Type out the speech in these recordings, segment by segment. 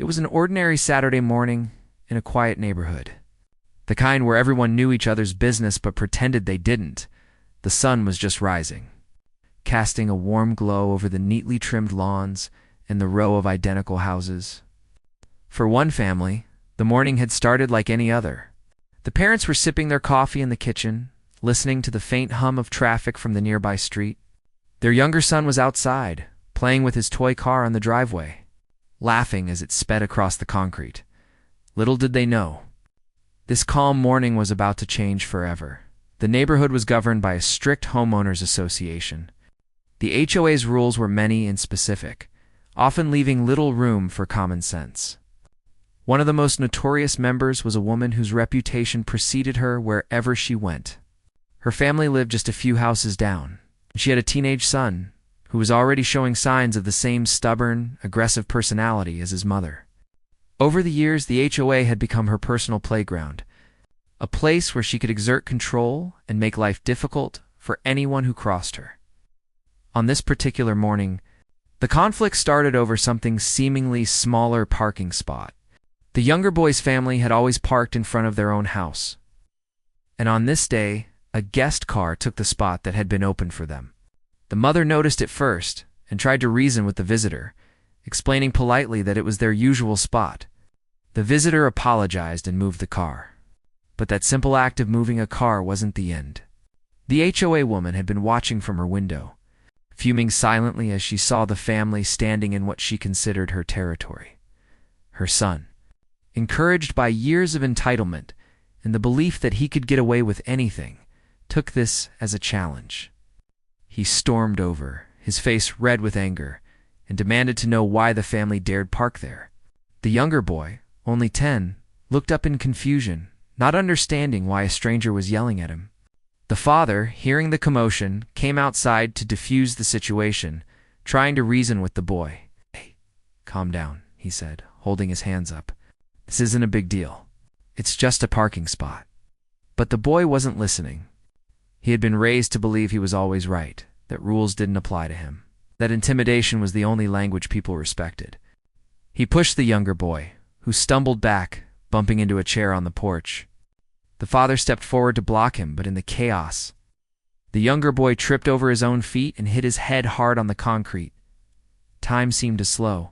It was an ordinary Saturday morning in a quiet neighborhood. The kind where everyone knew each other's business but pretended they didn't. The sun was just rising, casting a warm glow over the neatly trimmed lawns and the row of identical houses. For one family, the morning had started like any other. The parents were sipping their coffee in the kitchen, listening to the faint hum of traffic from the nearby street. Their younger son was outside, playing with his toy car on the driveway, laughing as it sped across the concrete. Little did they know, this calm morning was about to change forever. The neighborhood was governed by a strict homeowners association. The HOA's rules were many and specific, often leaving little room for common sense. One of the most notorious members was a woman whose reputation preceded her wherever she went. Her family lived just a few houses down. She had a teenage son who was already showing signs of the same stubborn, aggressive personality as his mother. Over the years, the HOA had become her personal playground, a place where she could exert control and make life difficult for anyone who crossed her. On this particular morning, the conflict started over something seemingly smaller parking spot. The younger boy's family had always parked in front of their own house, and on this day, a guest car took the spot that had been opened for them. The mother noticed it first and tried to reason with the visitor, explaining politely that it was their usual spot. The visitor apologized and moved the car. But that simple act of moving a car wasn't the end. The HOA woman had been watching from her window, fuming silently as she saw the family standing in what she considered her territory. Her son, encouraged by years of entitlement and the belief that he could get away with anything, took this as a challenge. He stormed over, his face red with anger, and demanded to know why the family dared park there. The younger boy, only 10, looked up in confusion, not understanding why a stranger was yelling at him. The father, hearing the commotion, came outside to defuse the situation, trying to reason with the boy. "Hey, calm down," he said, holding his hands up. "This isn't a big deal. It's just a parking spot." But the boy wasn't listening. He had been raised to believe he was always right, that rules didn't apply to him, that intimidation was the only language people respected. He pushed the younger boy, who stumbled back, bumping into a chair on the porch. The father stepped forward to block him, but in the chaos, the younger boy tripped over his own feet and hit his head hard on the concrete. Time seemed to slow.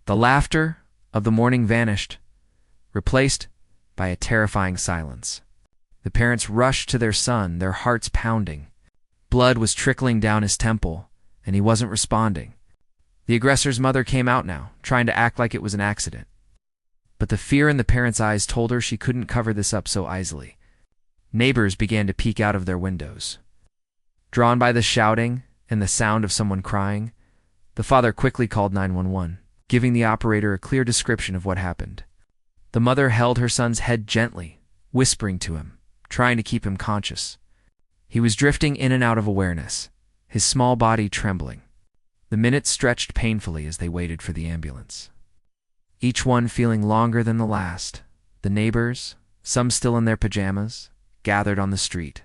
The laughter of the morning vanished, replaced by a terrifying silence. The parents rushed to their son, their hearts pounding. Blood was trickling down his temple, and he wasn't responding. The aggressor's mother came out now, trying to act like it was an accident. But the fear in the parents' eyes told her she couldn't cover this up so easily. Neighbors began to peek out of their windows. Drawn by the shouting and the sound of someone crying, the father quickly called 911, giving the operator a clear description of what happened. The mother held her son's head gently, whispering to him, trying to keep him conscious. He was drifting in and out of awareness, his small body trembling. The minutes stretched painfully as they waited for the ambulance, each one feeling longer than the last. The neighbors, some still in their pajamas, gathered on the street.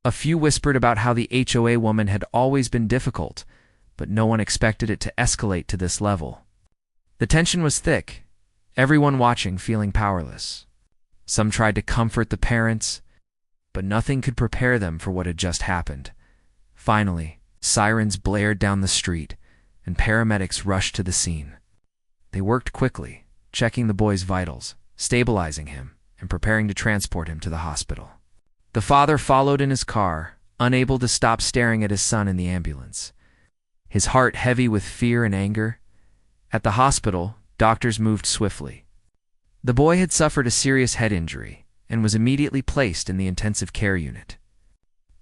A few whispered about how the HOA woman had always been difficult, but no one expected it to escalate to this level. The tension was thick, everyone watching feeling powerless. Some tried to comfort the parents, but nothing could prepare them for what had just happened. Finally, sirens blared down the street, and paramedics rushed to the scene. They worked quickly, checking the boy's vitals, stabilizing him, and preparing to transport him to the hospital. The father followed in his car, unable to stop staring at his son in the ambulance, his heart heavy with fear and anger. At the hospital, doctors moved swiftly. The boy had suffered a serious head injury and was immediately placed in the intensive care unit.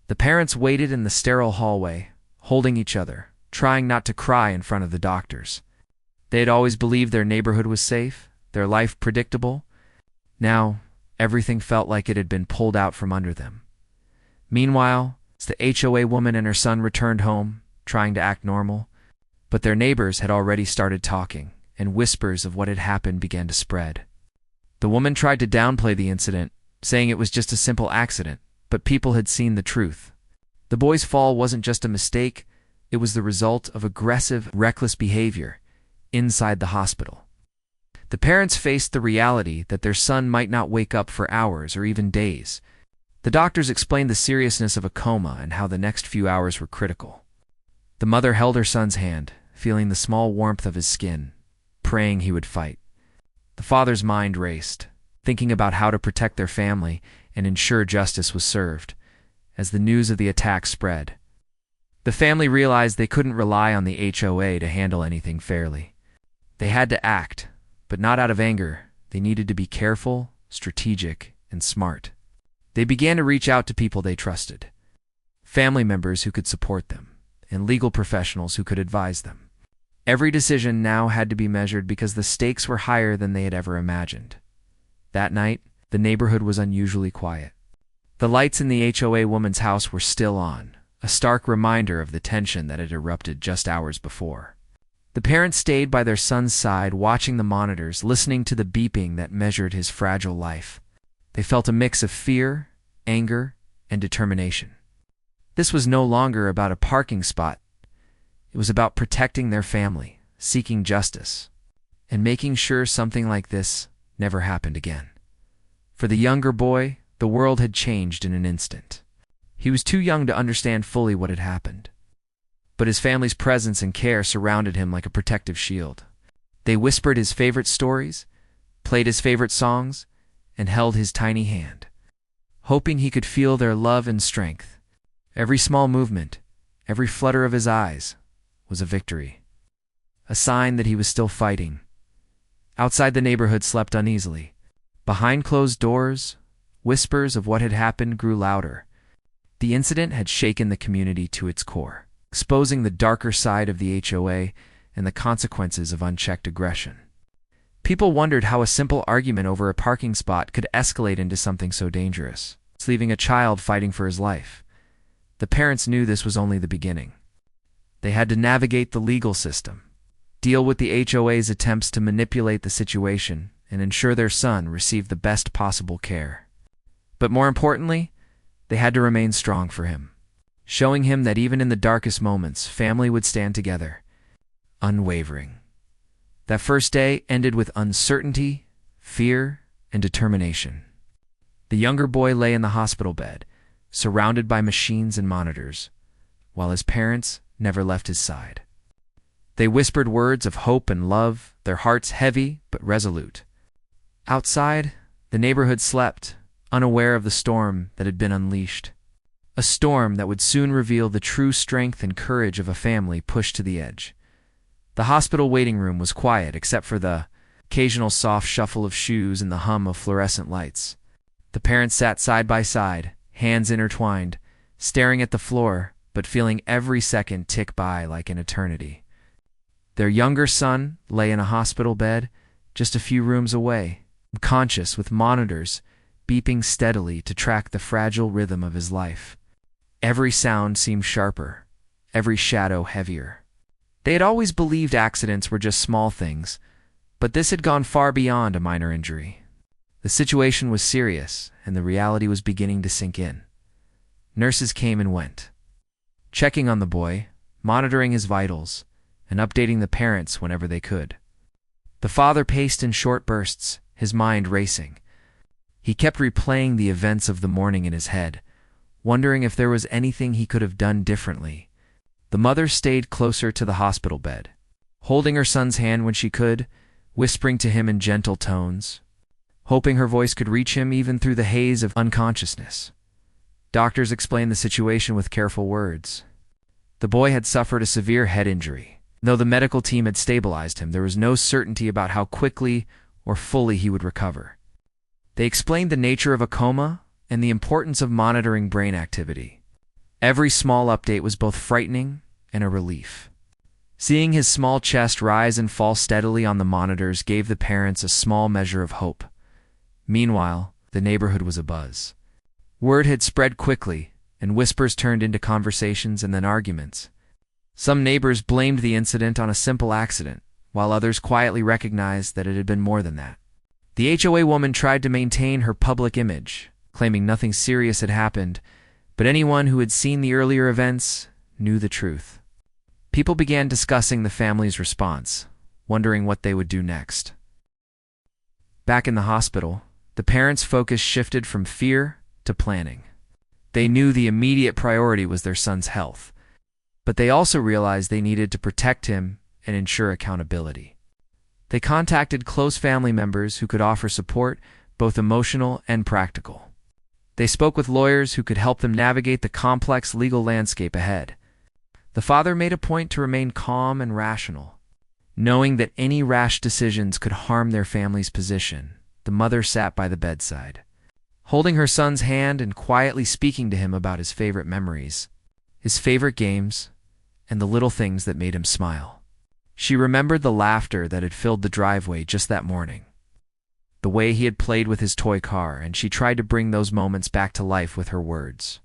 The parents waited in the sterile hallway, holding each other, trying not to cry in front of the doctors. They had always believed their neighborhood was safe, their life predictable. Now, everything felt like it had been pulled out from under them. Meanwhile, the HOA woman and her son returned home, trying to act normal, but their neighbors had already started talking, and whispers of what had happened began to spread. The woman tried to downplay the incident, saying it was just a simple accident, but people had seen the truth. The boy's fall wasn't just a mistake, it was the result of aggressive, reckless behavior inside the hospital. The parents faced the reality that their son might not wake up for hours or even days. The doctors explained the seriousness of a coma and how the next few hours were critical. The mother held her son's hand, feeling the small warmth of his skin, praying he would fight. The father's mind raced, thinking about how to protect their family and ensure justice was served. As the news of the attack spread, the family realized they couldn't rely on the HOA to handle anything fairly. They had to act, but not out of anger. They needed to be careful, strategic, and smart. They began to reach out to people they trusted, family members who could support them, and legal professionals who could advise them. Every decision now had to be measured because the stakes were higher than they had ever imagined. That night, the neighborhood was unusually quiet. The lights in the HOA woman's house were still on, a stark reminder of the tension that had erupted just hours before. The parents stayed by their son's side, watching the monitors, listening to the beeping that measured his fragile life. They felt a mix of fear, anger, and determination. This was no longer about a parking spot. It was about protecting their family, seeking justice, and making sure something like this never happened again. For the younger boy, the world had changed in an instant. He was too young to understand fully what had happened, but his family's presence and care surrounded him like a protective shield. They whispered his favorite stories, played his favorite songs, and held his tiny hand, hoping he could feel their love and strength. Every small movement, every flutter of his eyes, was a victory, a sign that he was still fighting. Outside, the neighborhood slept uneasily. Behind closed doors, whispers of what had happened grew louder. The incident had shaken the community to its core, exposing the darker side of the HOA and the consequences of unchecked aggression. People wondered how a simple argument over a parking spot could escalate into something so dangerous, leaving a child fighting for his life. The parents knew this was only the beginning. They had to navigate the legal system, deal with the HOA's attempts to manipulate the situation, and ensure their son received the best possible care. But more importantly, they had to remain strong for him, showing him that even in the darkest moments, family would stand together, unwavering. That first day ended with uncertainty, fear, and determination. The younger boy lay in the hospital bed, surrounded by machines and monitors, while his parents never left his side. They whispered words of hope and love, their hearts heavy but resolute. Outside, the neighborhood slept, unaware of the storm that had been unleashed. A storm that would soon reveal the true strength and courage of a family pushed to the edge. The hospital waiting room was quiet except for the occasional soft shuffle of shoes and the hum of fluorescent lights. The parents sat side by side, hands intertwined, staring at the floor, but feeling every second tick by like an eternity. Their younger son lay in a hospital bed just a few rooms away, unconscious, with monitors beeping steadily to track the fragile rhythm of his life. Every sound seemed sharper, every shadow heavier. They had always believed accidents were just small things, but this had gone far beyond a minor injury. The situation was serious, and the reality was beginning to sink in. Nurses came and went, checking on the boy, monitoring his vitals, and updating the parents whenever they could. The father paced in short bursts, his mind racing. He kept replaying the events of the morning in his head, wondering if there was anything he could have done differently. The mother stayed closer to the hospital bed, holding her son's hand when she could, whispering to him in gentle tones, hoping her voice could reach him even through the haze of unconsciousness. Doctors explained the situation with careful words. The boy had suffered a severe head injury. Though the medical team had stabilized him, there was no certainty about how quickly or fully he would recover. They explained the nature of a coma and the importance of monitoring brain activity. Every small update was both frightening and a relief. Seeing his small chest rise and fall steadily on the monitors gave the parents a small measure of hope. Meanwhile, the neighborhood was abuzz. Word had spread quickly, and whispers turned into conversations and then arguments. Some neighbors blamed the incident on a simple accident, while others quietly recognized that it had been more than that. The HOA woman tried to maintain her public image, claiming nothing serious had happened, but anyone who had seen the earlier events knew the truth. People began discussing the family's response, wondering what they would do next. Back in the hospital, the parents' focus shifted from fear to planning. They knew the immediate priority was their son's health, but they also realized they needed to protect him and ensure accountability. They contacted close family members who could offer support, both emotional and practical. They spoke with lawyers who could help them navigate the complex legal landscape ahead. The father made a point to remain calm and rational. Knowing that any rash decisions could harm their family's position, the mother sat by the bedside, holding her son's hand and quietly speaking to him about his favorite memories, his favorite games, and the little things that made him smile. She remembered the laughter that had filled the driveway just that morning, the way he had played with his toy car, and she tried to bring those moments back to life with her words.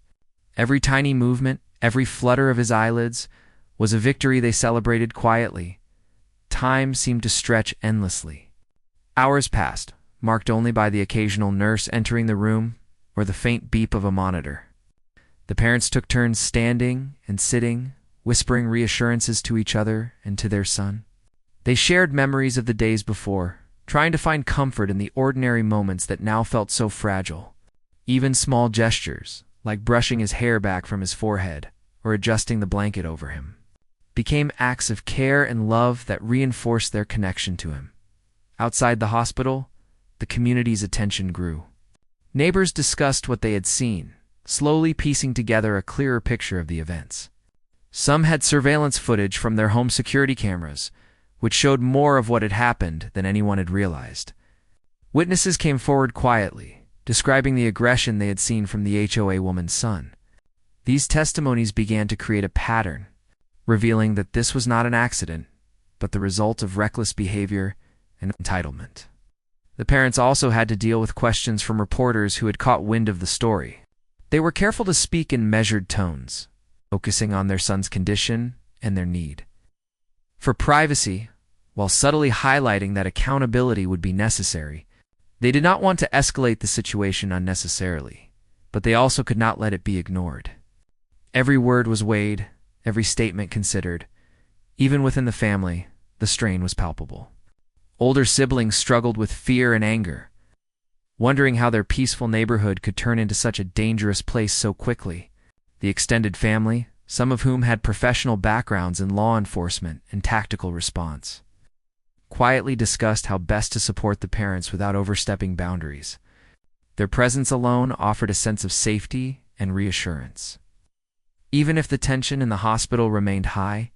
Every tiny movement, every flutter of his eyelids, was a victory they celebrated quietly. Time seemed to stretch endlessly. Hours passed, marked only by the occasional nurse entering the room or the faint beep of a monitor. The parents took turns standing and sitting, whispering reassurances to each other and to their son. They shared memories of the days before, trying to find comfort in the ordinary moments that now felt so fragile. Even small gestures, like brushing his hair back from his forehead or adjusting the blanket over him, became acts of care and love that reinforced their connection to him. Outside the hospital, the community's attention grew. Neighbors discussed what they had seen, slowly piecing together a clearer picture of the events. Some had surveillance footage from their home security cameras, which showed more of what had happened than anyone had realized. Witnesses came forward quietly, describing the aggression they had seen from the HOA woman's son. These testimonies began to create a pattern, revealing that this was not an accident, but the result of reckless behavior and entitlement. The parents also had to deal with questions from reporters who had caught wind of the story. They were careful to speak in measured tones, focusing on their son's condition and their need for privacy, while subtly highlighting that accountability would be necessary. They did not want to escalate the situation unnecessarily, but they also could not let it be ignored. Every word was weighed, every statement considered. Even within the family, the strain was palpable. Older siblings struggled with fear and anger, wondering how their peaceful neighborhood could turn into such a dangerous place so quickly. The extended family, some of whom had professional backgrounds in law enforcement and tactical response, quietly discussed how best to support the parents without overstepping boundaries. Their presence alone offered a sense of safety and reassurance, even if the tension in the hospital remained high.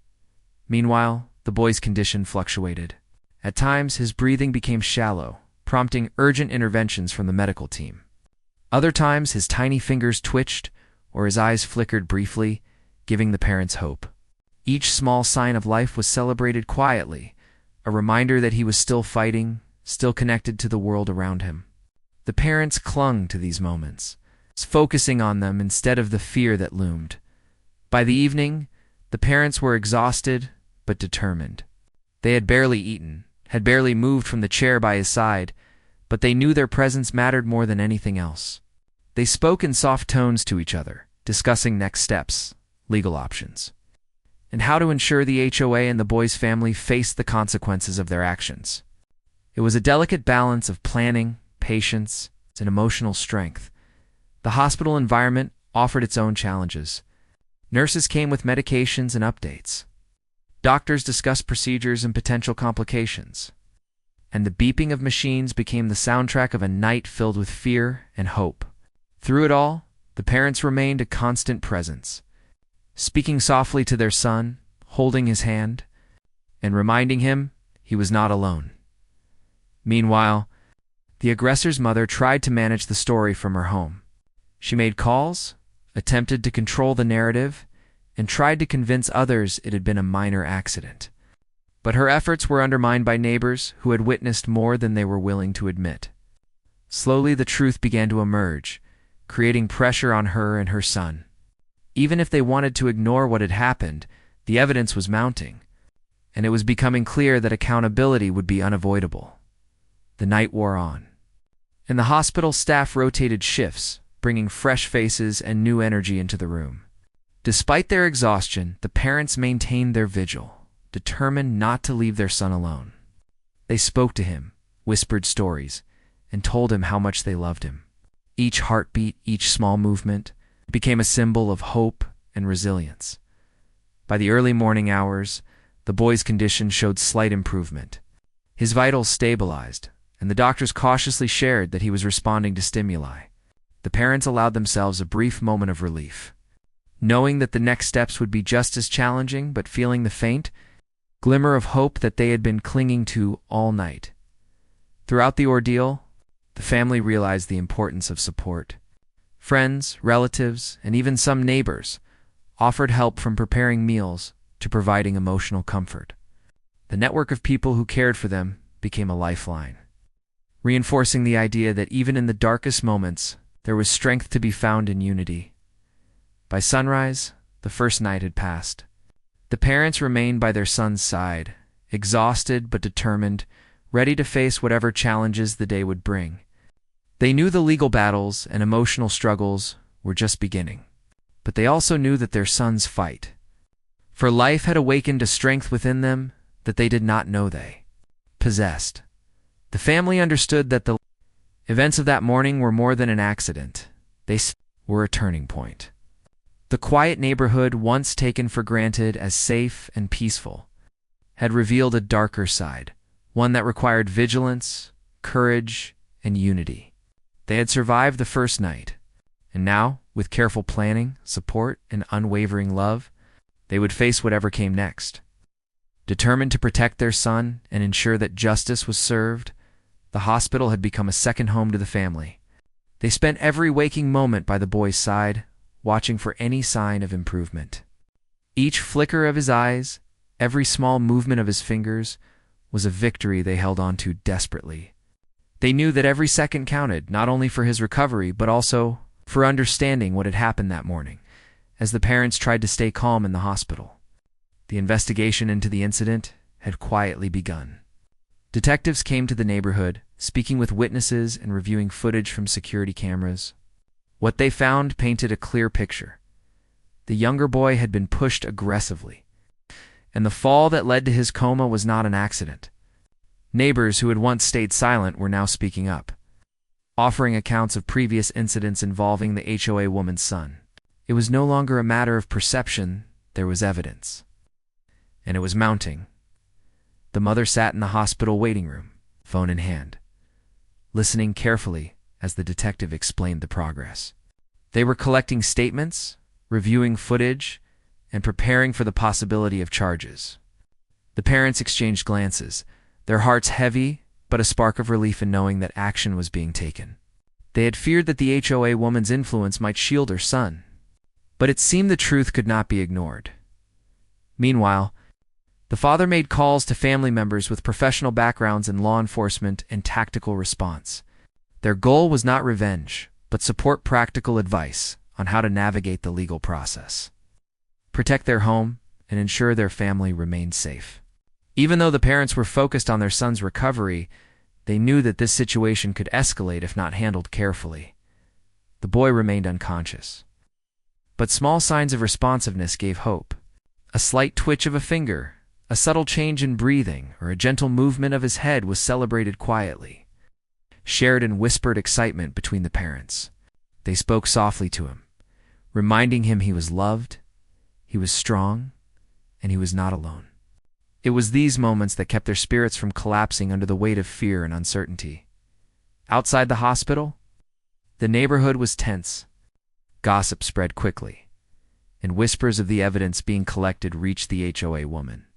Meanwhile, the boy's condition fluctuated. At times, his breathing became shallow, prompting urgent interventions from the medical team. Other times, his tiny fingers twitched or his eyes flickered briefly, giving the parents hope. Each small sign of life was celebrated quietly, a reminder that he was still fighting, still connected to the world around him. The parents clung to these moments, focusing on them instead of the fear that loomed. By the evening, the parents were exhausted but determined. They had barely eaten, had barely moved from the chair by his side, but they knew their presence mattered more than anything else. They spoke in soft tones to each other, discussing next steps, legal options, and how to ensure the HOA and the boy's family faced the consequences of their actions. It was a delicate balance of planning, patience, and emotional strength. The hospital environment offered its own challenges. Nurses came with medications and updates. Doctors discussed procedures and potential complications. And the beeping of machines became the soundtrack of a night filled with fear and hope. Through it all, the parents remained a constant presence, speaking softly to their son, holding his hand, and reminding him he was not alone. Meanwhile, the aggressor's mother tried to manage the story from her home. She made calls, attempted to control the narrative, and tried to convince others it had been a minor accident. But her efforts were undermined by neighbors who had witnessed more than they were willing to admit. Slowly, the truth began to emerge, creating pressure on her and her son. Even if they wanted to ignore what had happened, the evidence was mounting, and it was becoming clear that accountability would be unavoidable. The night wore on, and the hospital staff rotated shifts, bringing fresh faces and new energy into the room. Despite their exhaustion, the parents maintained their vigil, determined not to leave their son alone. They spoke to him, whispered stories, and told him how much they loved him. Each heartbeat, each small movement became a symbol of hope and resilience. By the early morning hours, the boy's condition showed slight improvement. His vitals stabilized, and the doctors cautiously shared that he was responding to stimuli. The parents allowed themselves a brief moment of relief, knowing that the next steps would be just as challenging, but feeling the faint glimmer of hope that they had been clinging to all night. Throughout the ordeal, the family realized the importance of support. Friends, relatives, and even some neighbors offered help, from preparing meals to providing emotional comfort. The network of people who cared for them became a lifeline, reinforcing the idea that even in the darkest moments, there was strength to be found in unity. By sunrise, the first night had passed. The parents remained by their son's side, exhausted but determined, ready to face whatever challenges the day would bring. They knew the legal battles and emotional struggles were just beginning, but they also knew that their son's fight for life had awakened a strength within them that they did not know they possessed. The family understood that the events of that morning were more than an accident. They were a turning point. The quiet neighborhood, once taken for granted as safe and peaceful, had revealed a darker side, one that required vigilance, courage, and unity. They had survived the first night, and now, with careful planning, support, and unwavering love, they would face whatever came next. Determined to protect their son and ensure that justice was served, the hospital had become a second home to the family. They spent every waking moment by the boy's side, watching for any sign of improvement. Each flicker of his eyes, every small movement of his fingers, was a victory they held on to desperately. They knew that every second counted, not only for his recovery, but also for understanding what had happened that morning, as the parents tried to stay calm in the hospital. The investigation into the incident had quietly begun. Detectives came to the neighborhood, speaking with witnesses and reviewing footage from security cameras. What they found painted a clear picture. The younger boy had been pushed aggressively, and the fall that led to his coma was not an accident. Neighbors who had once stayed silent were now speaking up, offering accounts of previous incidents involving the HOA woman's son. It was no longer a matter of perception, there was evidence. And it was mounting. The mother sat in the hospital waiting room, phone in hand, listening carefully as the detective explained the progress. They were collecting statements, reviewing footage, and preparing for the possibility of charges. The parents exchanged glances, their hearts heavy, but a spark of relief in knowing that action was being taken. They had feared that the HOA woman's influence might shield her son, but it seemed the truth could not be ignored. Meanwhile, the father made calls to family members with professional backgrounds in law enforcement and tactical response. Their goal was not revenge, but support practical advice on how to navigate the legal process, protect their home, and ensure their family remained safe. Even though the parents were focused on their son's recovery, they knew that this situation could escalate if not handled carefully. The boy remained unconscious, but small signs of responsiveness gave hope. A slight twitch of a finger, a subtle change in breathing, or a gentle movement of his head was celebrated quietly, shared in whispered excitement between the parents. They spoke softly to him, reminding him he was loved, he was strong, and he was not alone. It was these moments that kept their spirits from collapsing under the weight of fear and uncertainty. Outside the hospital, the neighborhood was tense. Gossip spread quickly, and whispers of the evidence being collected reached the HOA woman.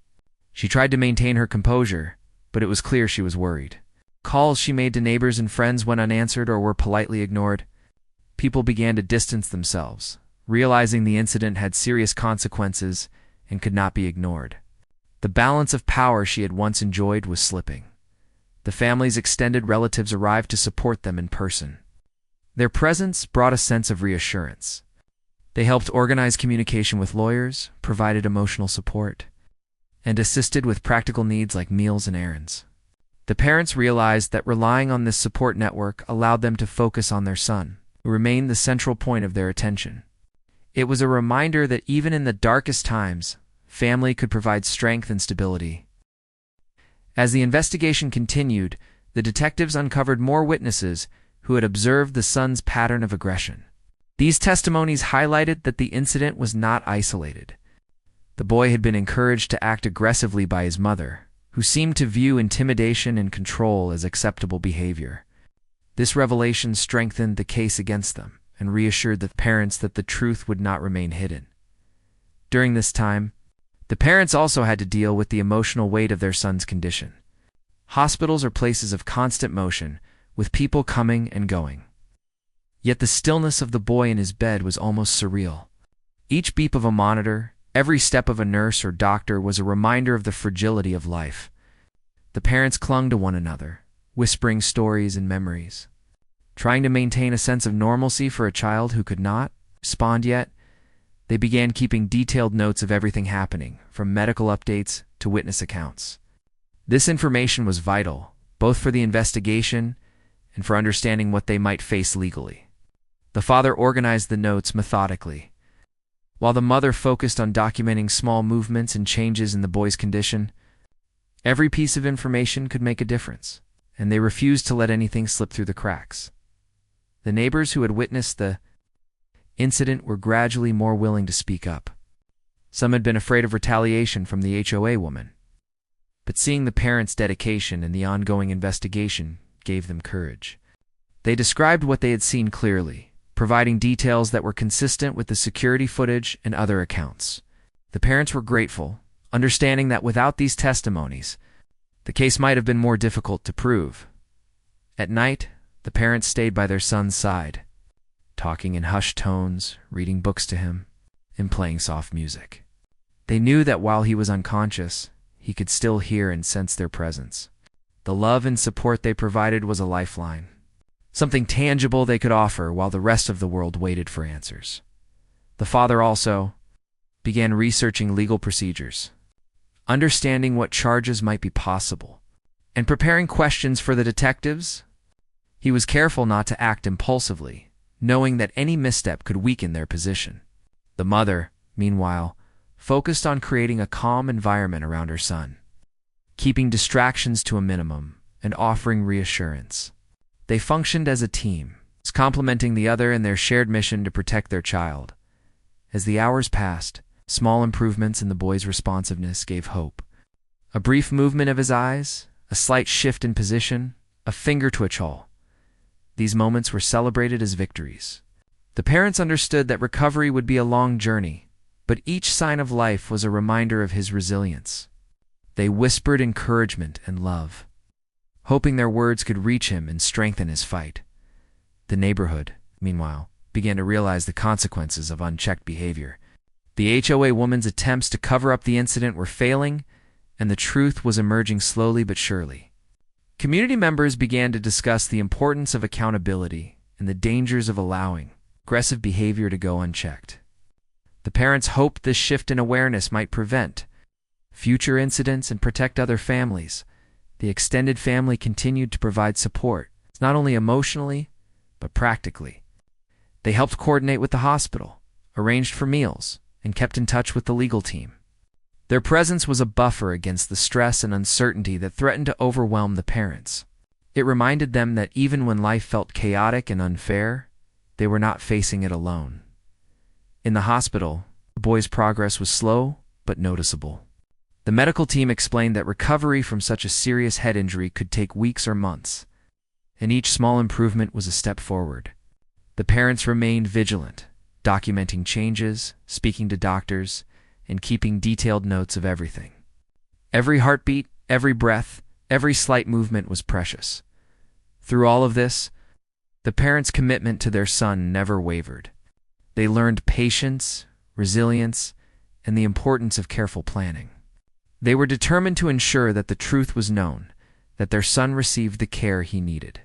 She tried to maintain her composure, but it was clear she was worried. Calls she made to neighbors and friends went unanswered or were politely ignored. People began to distance themselves, realizing the incident had serious consequences and could not be ignored. The balance of power she had once enjoyed was slipping. The family's extended relatives arrived to support them in person. Their presence brought a sense of reassurance. They helped organize communication with lawyers, provided emotional support, and assisted with practical needs like meals and errands. The parents realized that relying on this support network allowed them to focus on their son, who remained the central point of their attention. It was a reminder that even in the darkest times, family could provide strength and stability. As the investigation continued, the detectives uncovered more witnesses who had observed the son's pattern of aggression. These testimonies highlighted that the incident was not isolated. The boy had been encouraged to act aggressively by his mother, who seemed to view intimidation and control as acceptable behavior. This revelation strengthened the case against them and reassured the parents that the truth would not remain hidden. During this time, the parents also had to deal with the emotional weight of their son's condition. Hospitals are places of constant motion, with people coming and going. Yet the stillness of the boy in his bed was almost surreal. Each beep of a monitor, every step of a nurse or doctor was a reminder of the fragility of life. The parents clung to one another, whispering stories and memories. Trying to maintain a sense of normalcy for a child who could not respond yet, they began keeping detailed notes of everything happening, from medical updates to witness accounts. This information was vital, both for the investigation and for understanding what they might face legally. The father organized the notes methodically, while the mother focused on documenting small movements and changes in the boy's condition. Every piece of information could make a difference, and they refused to let anything slip through the cracks. The neighbors who had witnessed the incident were gradually more willing to speak up. Some had been afraid of retaliation from the HOA woman, but seeing the parents' dedication and the ongoing investigation gave them courage. They described what they had seen clearly, providing details that were consistent with the security footage and other accounts. The parents were grateful, understanding that without these testimonies, the case might have been more difficult to prove. At night, the parents stayed by their son's side, talking in hushed tones, reading books to him, and playing soft music. They knew that while he was unconscious, he could still hear and sense their presence. The love and support they provided was a lifeline, something tangible they could offer while the rest of the world waited for answers. The father also began researching legal procedures, understanding what charges might be possible, and preparing questions for the detectives. He was careful not to act impulsively, knowing that any misstep could weaken their position. The mother, meanwhile, focused on creating a calm environment around her son, keeping distractions to a minimum and offering reassurance. They functioned as a team, complementing the other in their shared mission to protect their child. As the hours passed, small improvements in the boy's responsiveness gave hope. A brief movement of his eyes, a slight shift in position, a finger twitch all. These moments were celebrated as victories. The parents understood that recovery would be a long journey, but each sign of life was a reminder of his resilience. They whispered encouragement and love, hoping their words could reach him and strengthen his fight. The neighborhood, meanwhile, began to realize the consequences of unchecked behavior. The HOA woman's attempts to cover up the incident were failing, and the truth was emerging slowly but surely. Community members began to discuss the importance of accountability and the dangers of allowing aggressive behavior to go unchecked. The parents hoped this shift in awareness might prevent future incidents and protect other families. The extended family continued to provide support, not only emotionally, but practically. They helped coordinate with the hospital, arranged for meals, and kept in touch with the legal team. Their presence was a buffer against the stress and uncertainty that threatened to overwhelm the parents. It reminded them that even when life felt chaotic and unfair, they were not facing it alone. In the hospital, the boy's progress was slow but noticeable. The medical team explained that recovery from such a serious head injury could take weeks or months, and each small improvement was a step forward. The parents remained vigilant, documenting changes, speaking to doctors, and keeping detailed notes of everything. Every heartbeat, every breath, every slight movement was precious. Through all of this, the parents' commitment to their son never wavered. They learned patience, resilience, and the importance of careful planning. They were determined to ensure that the truth was known, that their son received the care he needed,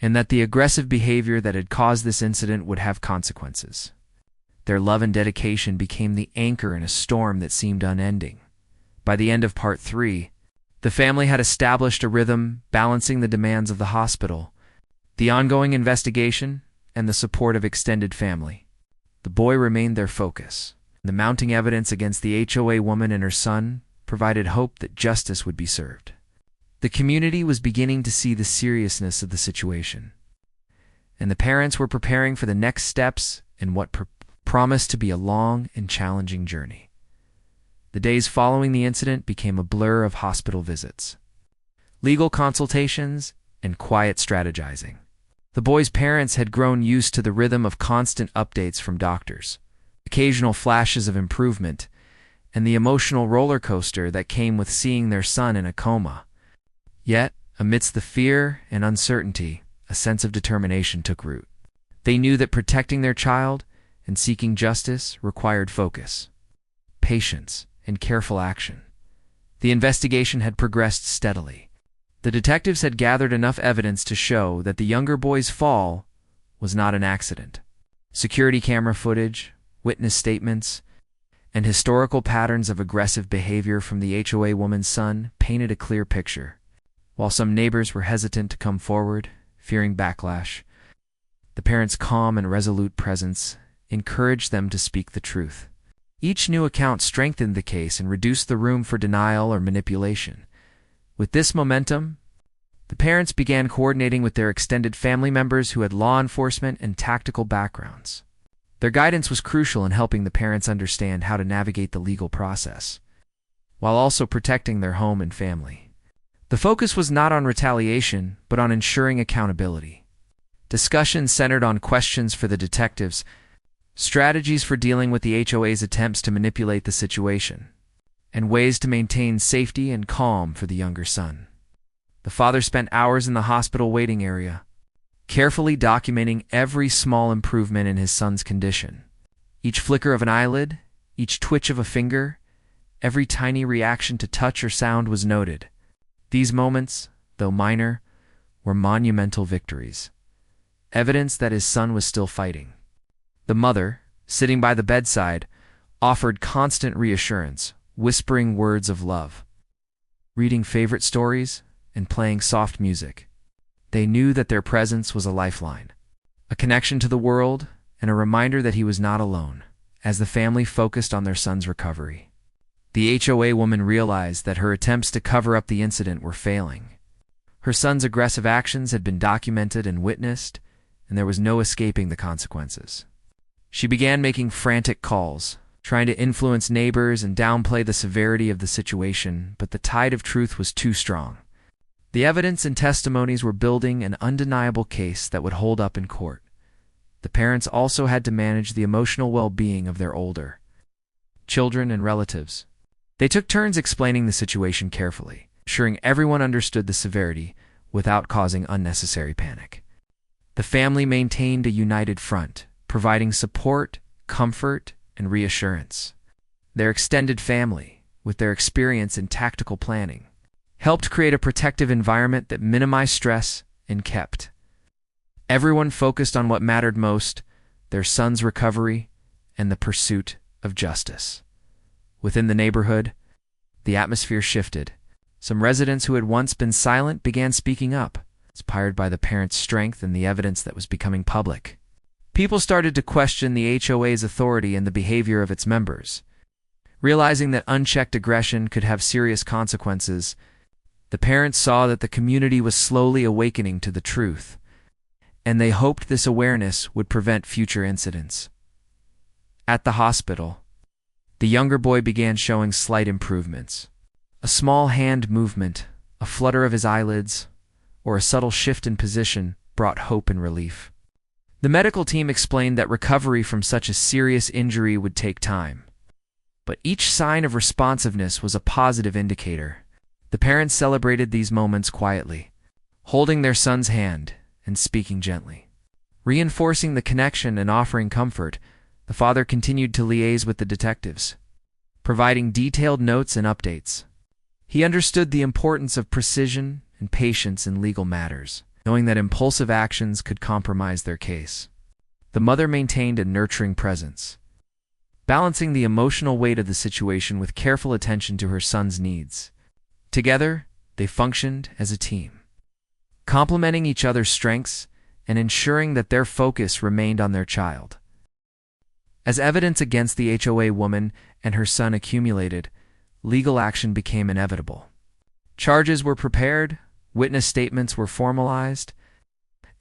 and that the aggressive behavior that had caused this incident would have consequences. Their love and dedication became the anchor in a storm that seemed unending. By the end of Part 3, the family had established a rhythm balancing the demands of the hospital, the ongoing investigation, and the support of extended family. The boy remained their focus. The mounting evidence against the HOA woman and her son provided hope that justice would be served. The community was beginning to see the seriousness of the situation, and the parents were preparing for the next steps in what promised to be a long and challenging journey. The days following the incident became a blur of hospital visits, legal consultations, and quiet strategizing. The boys' parents had grown used to the rhythm of constant updates from doctors, occasional flashes of improvement, and the emotional roller coaster that came with seeing their son in a coma. Yet, amidst the fear and uncertainty, a sense of determination took root. They knew that protecting their child and seeking justice required focus, patience, and careful action. The investigation had progressed steadily. The detectives had gathered enough evidence to show that the younger boy's fall was not an accident. Security camera footage, witness statements, and historical patterns of aggressive behavior from the HOA woman's son painted a clear picture. While some neighbors were hesitant to come forward, fearing backlash, the parents' calm and resolute presence encouraged them to speak the truth. Each new account strengthened the case and reduced the room for denial or manipulation. With this momentum, the parents began coordinating with their extended family members who had law enforcement and tactical backgrounds. Their guidance was crucial in helping the parents understand how to navigate the legal process, while also protecting their home and family. The focus was not on retaliation, but on ensuring accountability. Discussions centered on questions for the detectives, strategies for dealing with the HOA's attempts to manipulate the situation, and ways to maintain safety and calm for the younger son. The father spent hours in the hospital waiting area, carefully documenting every small improvement in his son's condition. Each flicker of an eyelid, each twitch of a finger, every tiny reaction to touch or sound was noted. These moments, though minor, were monumental victories, evidence that his son was still fighting. The mother, sitting by the bedside, offered constant reassurance, whispering words of love, reading favorite stories, and playing soft music. They knew that their presence was a lifeline, a connection to the world, and a reminder that he was not alone, as the family focused on their son's recovery. The HOA woman realized that her attempts to cover up the incident were failing. Her son's aggressive actions had been documented and witnessed, and there was no escaping the consequences. She began making frantic calls, trying to influence neighbors and downplay the severity of the situation, but the tide of truth was too strong. The evidence and testimonies were building an undeniable case that would hold up in court. The parents also had to manage the emotional well-being of their older children and relatives. They took turns explaining the situation carefully, ensuring everyone understood the severity without causing unnecessary panic. The family maintained a united front, providing support, comfort, and reassurance. Their extended family, with their experience in tactical planning, helped create a protective environment that minimized stress and kept everyone focused on what mattered most: their son's recovery and the pursuit of justice. Within the neighborhood, the atmosphere shifted. Some residents who had once been silent began speaking up, inspired by the parents' strength and the evidence that was becoming public. People started to question the HOA's authority and the behavior of its members. Realizing that unchecked aggression could have serious consequences, the parents saw that the community was slowly awakening to the truth, and they hoped this awareness would prevent future incidents. At the hospital, the younger boy began showing slight improvements. A small hand movement, a flutter of his eyelids, or a subtle shift in position brought hope and relief. The medical team explained that recovery from such a serious injury would take time, but each sign of responsiveness was a positive indicator. The parents celebrated these moments quietly, holding their son's hand and speaking gently. Reinforcing the connection and offering comfort, the father continued to liaise with the detectives, providing detailed notes and updates. He understood the importance of precision and patience in legal matters, knowing that impulsive actions could compromise their case. The mother maintained a nurturing presence, balancing the emotional weight of the situation with careful attention to her son's needs. Together, they functioned as a team, complementing each other's strengths and ensuring that their focus remained on their child. As evidence against the HOA woman and her son accumulated, legal action became inevitable. Charges were prepared, witness statements were formalized,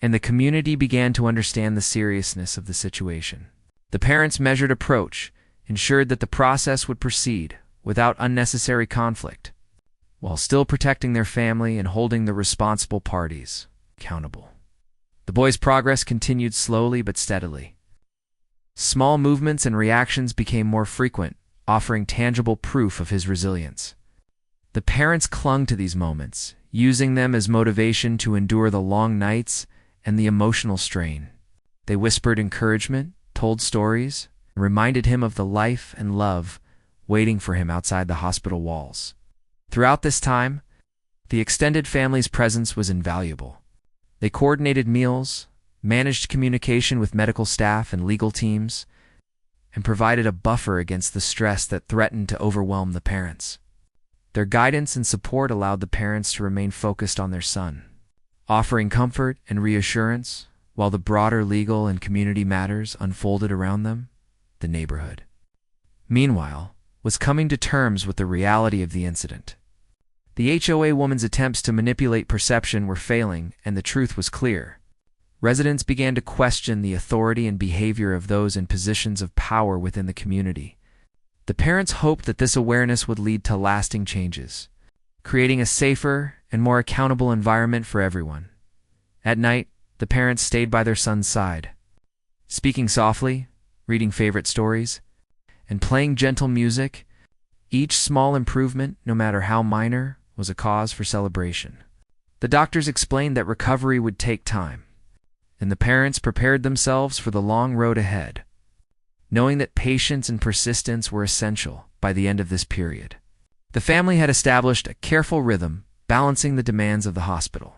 and the community began to understand the seriousness of the situation. The parents' measured approach ensured that the process would proceed without unnecessary conflict, while still protecting their family and holding the responsible parties accountable. The boy's progress continued slowly but steadily. Small movements and reactions became more frequent, offering tangible proof of his resilience. The parents clung to these moments, using them as motivation to endure the long nights and the emotional strain. They whispered encouragement, told stories, and reminded him of the life and love waiting for him outside the hospital walls. Throughout this time, the extended family's presence was invaluable. They coordinated meals, managed communication with medical staff and legal teams, and provided a buffer against the stress that threatened to overwhelm the parents. Their guidance and support allowed the parents to remain focused on their son, offering comfort and reassurance while the broader legal and community matters unfolded around them. The neighborhood, meanwhile, was coming to terms with the reality of the incident. The HOA woman's attempts to manipulate perception were failing, and the truth was clear. Residents began to question the authority and behavior of those in positions of power within the community. The parents hoped that this awareness would lead to lasting changes, creating a safer and more accountable environment for everyone. At night, the parents stayed by their son's side, speaking softly, reading favorite stories, and playing gentle music. Each small improvement, no matter how minor, was a cause for celebration. The doctors explained that recovery would take time, and the parents prepared themselves for the long road ahead, knowing that patience and persistence were essential. By the end of this period, the family had established a careful rhythm, balancing the demands of the hospital,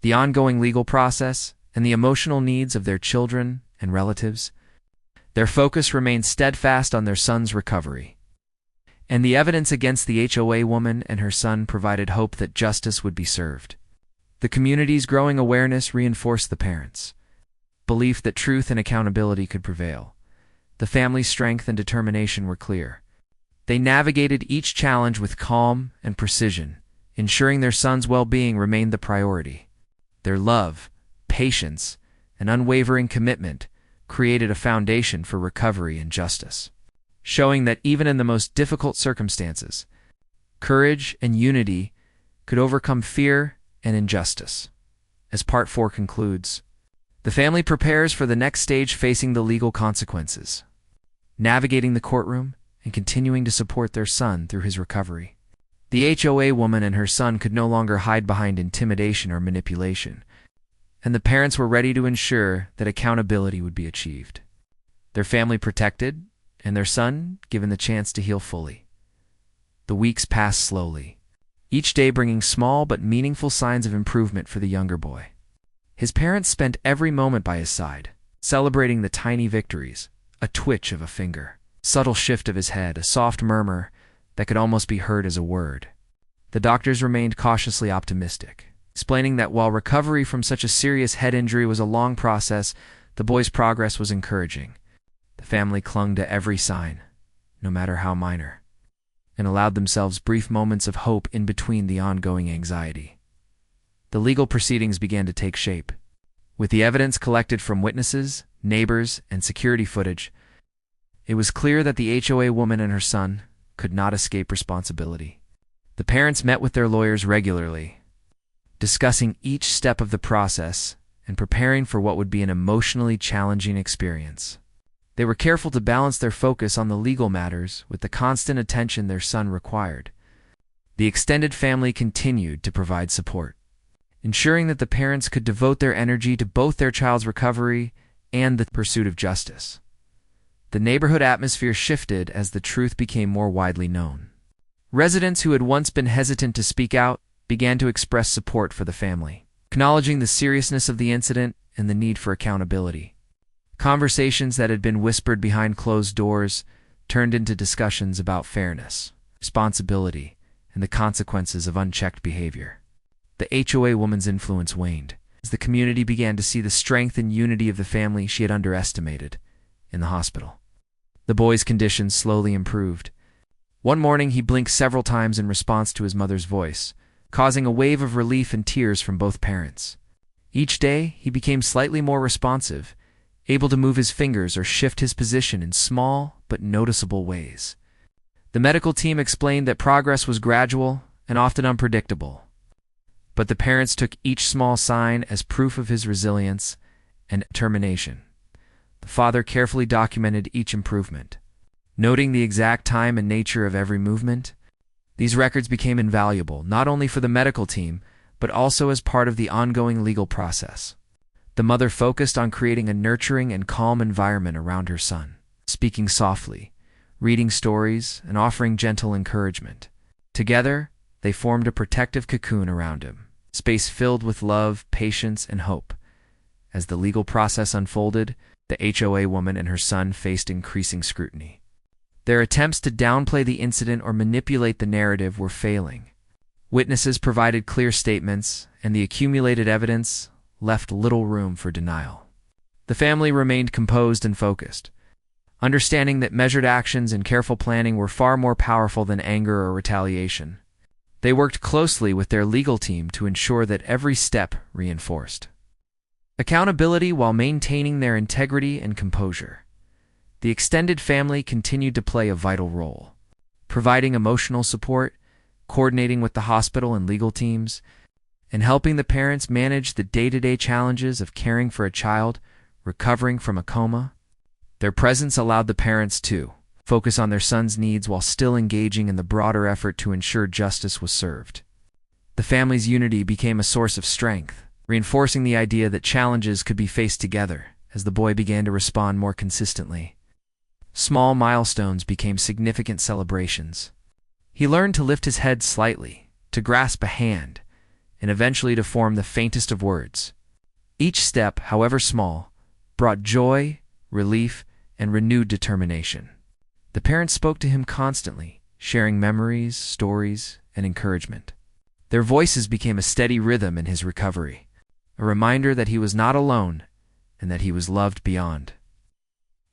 the ongoing legal process, and the emotional needs of their children and relatives. Their focus remained steadfast on their son's recovery, and the evidence against the HOA woman and her son provided hope that justice would be served. The community's growing awareness reinforced the parents' belief that truth and accountability could prevail. The family's strength and determination were clear. They navigated each challenge with calm and precision, ensuring their son's well-being remained the priority. Their love, patience, and unwavering commitment created a foundation for recovery and justice, showing that even in the most difficult circumstances, courage and unity could overcome fear and injustice. As Part 4 concludes, the family prepares for the next stage, facing the legal consequences, navigating the courtroom, and continuing to support their son through his recovery. The HOA woman and her son could no longer hide behind intimidation or manipulation, and the parents were ready to ensure that accountability would be achieved. Their family protected, and their son given the chance to heal fully. The weeks passed slowly, each day bringing small but meaningful signs of improvement for the younger boy. His parents spent every moment by his side, celebrating the tiny victories, a twitch of a finger, subtle shift of his head, a soft murmur that could almost be heard as a word. The doctors remained cautiously optimistic, explaining that while recovery from such a serious head injury was a long process, the boy's progress was encouraging. The family clung to every sign, no matter how minor, and allowed themselves brief moments of hope in between the ongoing anxiety. The legal proceedings began to take shape. With the evidence collected from witnesses, neighbors, and security footage, it was clear that the HOA woman and her son could not escape responsibility. The parents met with their lawyers regularly, discussing each step of the process and preparing for what would be an emotionally challenging experience. They were careful to balance their focus on the legal matters with the constant attention their son required. The extended family continued to provide support, ensuring that the parents could devote their energy to both their child's recovery and the pursuit of justice. The neighborhood atmosphere shifted as the truth became more widely known. Residents who had once been hesitant to speak out began to express support for the family, acknowledging the seriousness of the incident and the need for accountability. Conversations that had been whispered behind closed doors turned into discussions about fairness, responsibility, and the consequences of unchecked behavior. The HOA woman's influence waned as the community began to see the strength and unity of the family she had underestimated in the hospital. The boy's condition slowly improved. One morning, he blinked several times in response to his mother's voice, causing a wave of relief and tears from both parents. Each day, he became slightly more responsive, able to move his fingers or shift his position in small but noticeable ways. The medical team explained that progress was gradual and often unpredictable, but the parents took each small sign as proof of his resilience and determination. The father carefully documented each improvement, noting the exact time and nature of every movement. These records became invaluable, not only for the medical team, but also as part of the ongoing legal process. The mother focused on creating a nurturing and calm environment around her son, speaking softly, reading stories, and offering gentle encouragement. Together, they formed a protective cocoon around him, space filled with love, patience, and hope. As the legal process unfolded, the HOA woman and her son faced increasing scrutiny. Their attempts to downplay the incident or manipulate the narrative were failing. Witnesses provided clear statements, and the accumulated evidence left little room for denial. The family remained composed and focused, understanding that measured actions and careful planning were far more powerful than anger or retaliation. They worked closely with their legal team to ensure that every step reinforced accountability while maintaining their integrity and composure. The extended family continued to play a vital role, providing emotional support, coordinating with the hospital and legal teams, and helping the parents manage the day-to-day challenges of caring for a child recovering from a coma. Their presence allowed the parents to focus on their son's needs while still engaging in the broader effort to ensure justice was served. The family's unity became a source of strength, reinforcing the idea that challenges could be faced together as the boy began to respond more consistently. Small milestones became significant celebrations. He learned to lift his head slightly, to grasp a hand, and eventually to form the faintest of words. Each step, however small, brought joy, relief, and renewed determination. The parents spoke to him constantly, sharing memories, stories, and encouragement. Their voices became a steady rhythm in his recovery, a reminder that he was not alone and that he was loved beyond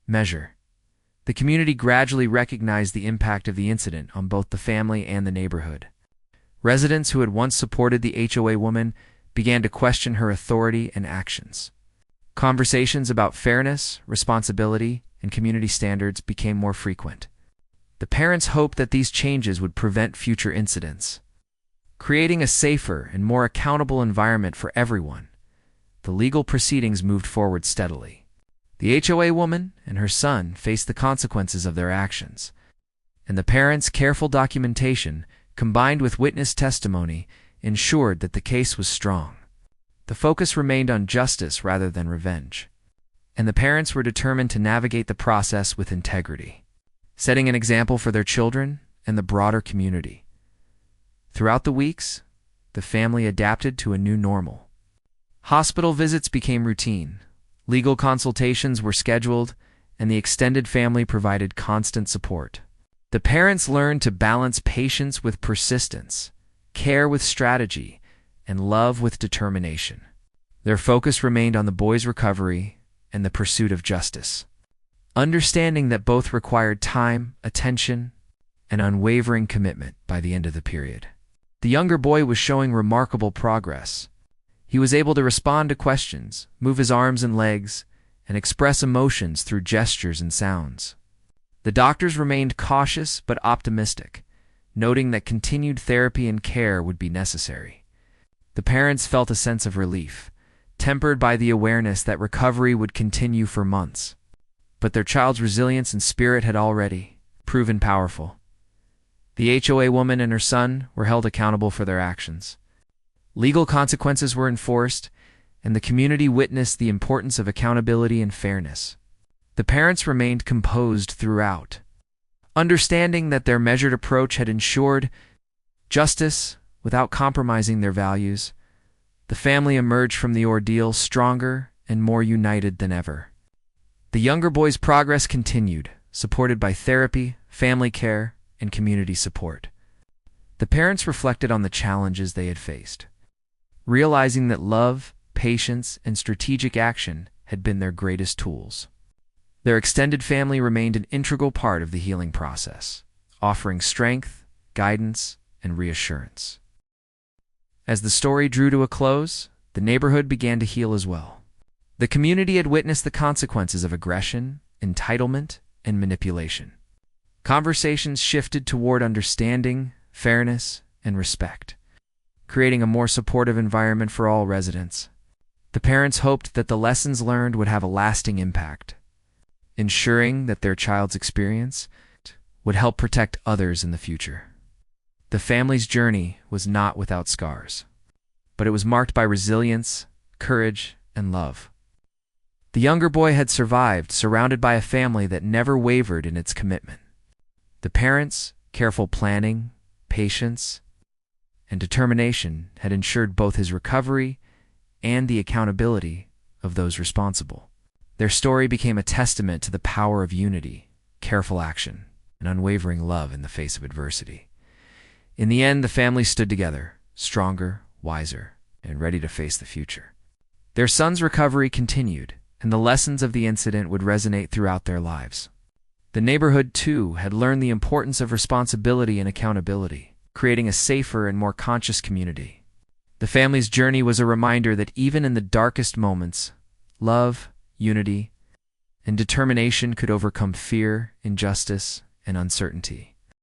measure. The community gradually recognized the impact of the incident on both the family and the neighborhood. Residents who had once supported the HOA woman began to question her authority and actions. Conversations about fairness, responsibility, and community standards became more frequent. The parents hoped that these changes would prevent future incidents, creating a safer and more accountable environment for everyone. The legal proceedings moved forward steadily. The HOA woman and her son faced the consequences of their actions, and the parents' careful documentation, combined with witness testimony, ensured that the case was strong. The focus remained on justice rather than revenge, and the parents were determined to navigate the process with integrity, setting an example for their children and the broader community. Throughout the weeks, the family adapted to a new normal. Hospital visits became routine, legal consultations were scheduled, and the extended family provided constant support. The parents learned to balance patience with persistence, care with strategy, and love with determination. Their focus remained on the boy's recovery and the pursuit of justice, understanding that both required time, attention, and unwavering commitment by the end of the period. The younger boy was showing remarkable progress. He was able to respond to questions, move his arms and legs, and express emotions through gestures and sounds. The doctors remained cautious but optimistic, noting that continued therapy and care would be necessary. The parents felt a sense of relief, tempered by the awareness that recovery would continue for months. But their child's resilience and spirit had already proven powerful. The HOA woman and her son were held accountable for their actions. Legal consequences were enforced, and the community witnessed the importance of accountability and fairness. The parents remained composed throughout, understanding that their measured approach had ensured justice without compromising their values. The family emerged from the ordeal stronger and more united than ever. The younger boy's progress continued, supported by therapy, family care, and community support. The parents reflected on the challenges they had faced, realizing that love, patience, and strategic action had been their greatest tools. Their extended family remained an integral part of the healing process, offering strength, guidance, and reassurance. As the story drew to a close, the neighborhood began to heal as well. The community had witnessed the consequences of aggression, entitlement, and manipulation. Conversations shifted toward understanding, fairness, and respect, creating a more supportive environment for all residents. The parents hoped that the lessons learned would have a lasting impact, ensuring that their child's experience would help protect others in the future. The family's journey was not without scars, but it was marked by resilience, courage, and love. The younger boy had survived, surrounded by a family that never wavered in its commitment. The parents' careful planning, patience, and determination had ensured both his recovery and the accountability of those responsible. Their story became a testament to the power of unity, careful action, and unwavering love in the face of adversity. In the end, the family stood together, stronger, wiser, and ready to face the future. Their son's recovery continued, and the lessons of the incident would resonate throughout their lives. The neighborhood, too, had learned the importance of responsibility and accountability, creating a safer and more conscious community. The family's journey was a reminder that even in the darkest moments, love, unity, and determination could overcome fear, injustice, and uncertainty.